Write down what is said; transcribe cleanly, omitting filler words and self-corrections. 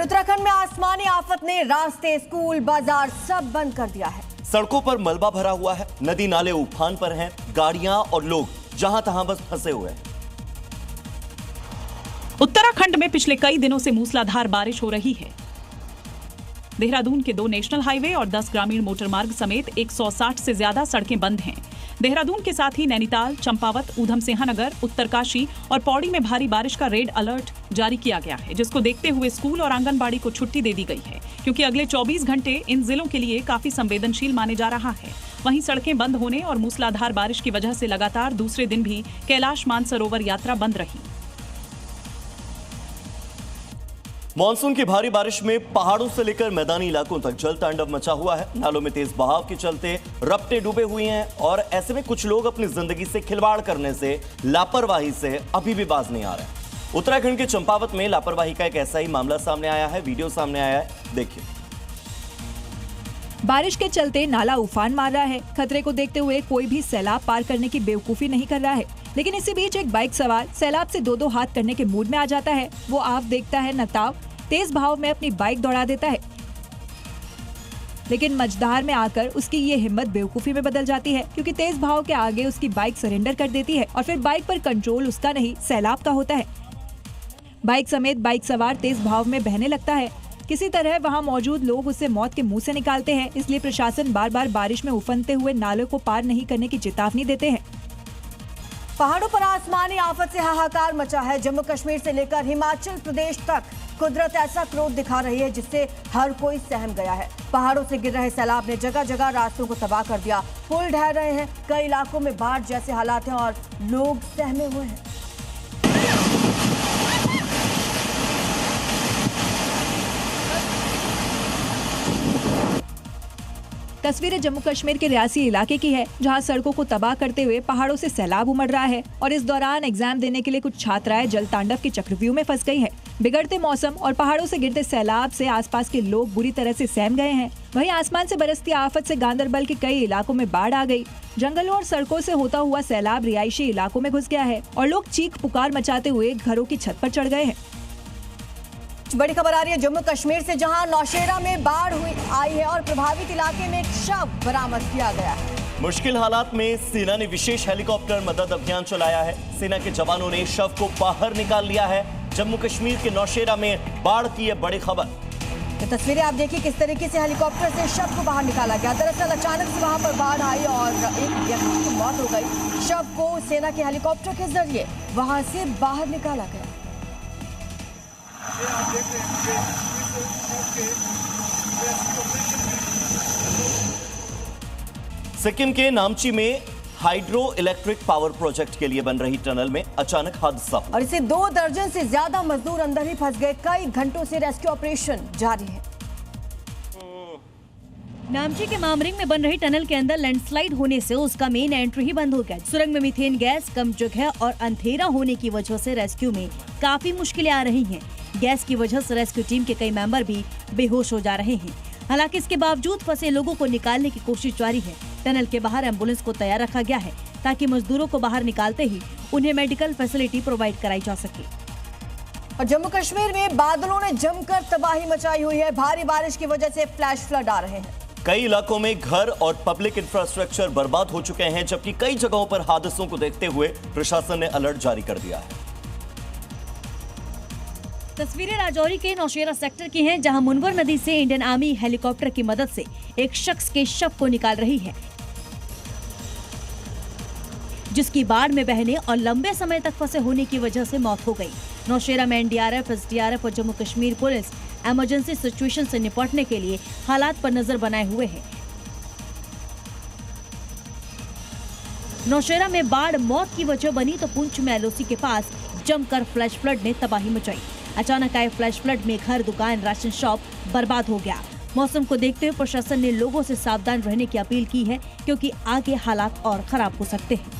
उत्तराखंड में आसमानी आफत ने रास्ते, स्कूल, बाजार सब बंद कर दिया है। सड़कों पर मलबा भरा हुआ है, नदी नाले उफान पर हैं, गाड़ियां और लोग जहां तहां बस फंसे हुए हैं। उत्तराखंड में पिछले कई दिनों से मूसलाधार बारिश हो रही है। देहरादून के 2 नेशनल हाईवे और 10 ग्रामीण मोटरमार्ग समेत 160 से ज्यादा सड़कें बंद हैं। देहरादून के साथ ही नैनीताल, चंपावत, ऊधम सिंह नगर, उत्तरकाशी और पौड़ी में भारी बारिश का रेड अलर्ट जारी किया गया है, जिसको देखते हुए स्कूल और आंगनबाड़ी को छुट्टी दे दी गई है, क्योंकि अगले 24 घंटे इन जिलों के लिए काफी संवेदनशील माने जा रहा है। वहीं सड़कें बंद होने और मूसलाधार बारिश की वजह से लगातार दूसरे दिन भी कैलाश मानसरोवर यात्रा बंद रही। मानसून की भारी बारिश में पहाड़ों से लेकर मैदानी इलाकों तक जल तांडव मचा हुआ है। नालों में तेज बहाव के चलते रपटे डूबे हुए हैं और ऐसे में कुछ लोग अपनी जिंदगी से खिलवाड़ करने से, लापरवाही से अभी भी बाज नहीं आ रहे। उत्तराखंड के चंपावत में लापरवाही का एक ऐसा ही मामला सामने आया है। वीडियो सामने आया है, देखिए। बारिश के चलते नाला उफान मार रहा है। खतरे को देखते हुए कोई भी सैलाब पार करने की बेवकूफी नहीं कर रहा है, लेकिन इसी बीच एक बाइक सवार सैलाब से 2-2 हाथ करने के मूड में आ जाता है। वो आव देखता है न ताव, तेज भाव में अपनी बाइक दौड़ा देता है, लेकिन मझधार में आकर उसकी ये हिम्मत बेवकूफी में बदल जाती है, क्योंकि तेज भाव के आगे उसकी बाइक सरेंडर कर देती है और फिर बाइक पर कंट्रोल उसका नहीं, सैलाब का होता है। बाइक समेत बाइक सवार तेज भाव में बहने लगता है। किसी तरह वहाँ मौजूद लोग उसे मौत के मुंह से निकालते हैं, इसलिए प्रशासन बार बार बारिश में उफनते हुए नालों को पार नहीं करने की चेतावनी देते हैं। पहाड़ों पर आसमानी आफत से हाहाकार मचा है। जम्मू कश्मीर से लेकर हिमाचल प्रदेश तक कुदरत ऐसा क्रोध दिखा रही है जिससे हर कोई सहम गया है। पहाड़ों से गिर रहे सैलाब ने जगह जगह रास्तों को तबाह कर दिया। पुल ढह रहे हैं, कई इलाकों में बाढ़ जैसे हालात हैं और लोग सहमे हुए हैं। तस्वीरें जम्मू कश्मीर के रियासी इलाके की है, जहां सड़कों को तबाह करते हुए पहाड़ों से सैलाब उमड़ रहा है और इस दौरान एग्जाम देने के लिए कुछ छात्राएं जल तांडव के चक्रव्यूह में फंस गई है। बिगड़ते मौसम और पहाड़ों से गिरते सैलाब से आसपास के लोग बुरी तरह से सहम गए हैं। वहीं आसमान से बरसती आफत से गांदरबल के कई इलाकों में बाढ़ आ गई। जंगलों और सड़कों से होता हुआ सैलाब रिहायशी इलाकों में घुस गया है और लोग चीख पुकार मचाते हुए घरों की छत पर चढ़ गए हैं। बड़ी खबर आ रही है जम्मू कश्मीर से, जहां नौशेरा में बाढ़ आई है और प्रभावित इलाके में एक शव बरामद किया गया है। मुश्किल हालात में सेना ने विशेष हेलीकॉप्टर मदद अभियान चलाया है। सेना के जवानों ने शव को बाहर निकाल लिया है। जम्मू कश्मीर के नौशेरा में बाढ़ की है बड़ी खबर। तो तस्वीरें आप देखिए किस तरीके से हेलीकॉप्टर से शव को बाहर निकाला गया। दरअसल अचानक से वहां पर बाढ़ आई और एक व्यक्ति की मौत हो गई। शव को सेना के हेलीकॉप्टर के जरिए वहां से बाहर निकाला गया। सिक्किम के नामची में हाइड्रो इलेक्ट्रिक पावर प्रोजेक्ट के लिए बन रही टनल में अचानक हादसा हुआ और इसे 2 दर्जन से ज्यादा मजदूर अंदर ही फंस गए। कई घंटों से रेस्क्यू ऑपरेशन जारी है। नामची के मामरिंग में बन रही टनल के अंदर लैंडस्लाइड होने से उसका मेन एंट्री ही बंद हो गया। सुरंग में मीथेन गैस, कम जगह और अंधेरा होने की वजह से रेस्क्यू में काफी मुश्किलें आ रही हैं। गैस की वजह से रेस्क्यू टीम के कई मेंबर भी बेहोश हो जा रहे हैं। हालांकि इसके बावजूद फंसे लोगों को निकालने की कोशिश जारी है। टनल के बाहर एम्बुलेंस को तैयार रखा गया है ताकि मजदूरों को बाहर निकालते ही उन्हें मेडिकल फैसिलिटी प्रोवाइड कराई जा सके। और जम्मू कश्मीर में बादलों ने जमकर तबाही मचाई हुई है। भारी बारिश की वजह से फ्लैश फ्लड आ रहे हैं। कई इलाकों में घर और पब्लिक इंफ्रास्ट्रक्चर बर्बाद हो चुके हैं, जबकि कई जगहों पर हादसों को देखते हुए प्रशासन ने अलर्ट जारी कर दिया है। तस्वीरें राजौरी के नौशेरा सेक्टर की हैं, जहां मुनवर नदी से इंडियन आर्मी हेलीकॉप्टर की मदद से एक शख्स के शव को निकाल रही है, जिसकी बाढ़ में बहने और लंबे समय तक फंसे होने की वजह से मौत हो गई। नौशेरा में एनडीआरएफ, एसडीआरएफ और Jammu Kashmir police emergency situation से निपटने के लिए हालात पर नजर बनाए हुए है। नौशेरा में बाढ़ मौत की वजह बनी तो पुंछ में एलओसी के पास जमकर फ्लैश फ्लड ने तबाही मचाई। अचानक आए फ्लैश फ्लड में घर, दुकान, राशन शॉप बर्बाद हो गया। मौसम को देखते हुए प्रशासन ने लोगों से सावधान रहने की अपील की है, क्योंकि आगे हालात और खराब हो सकते हैं।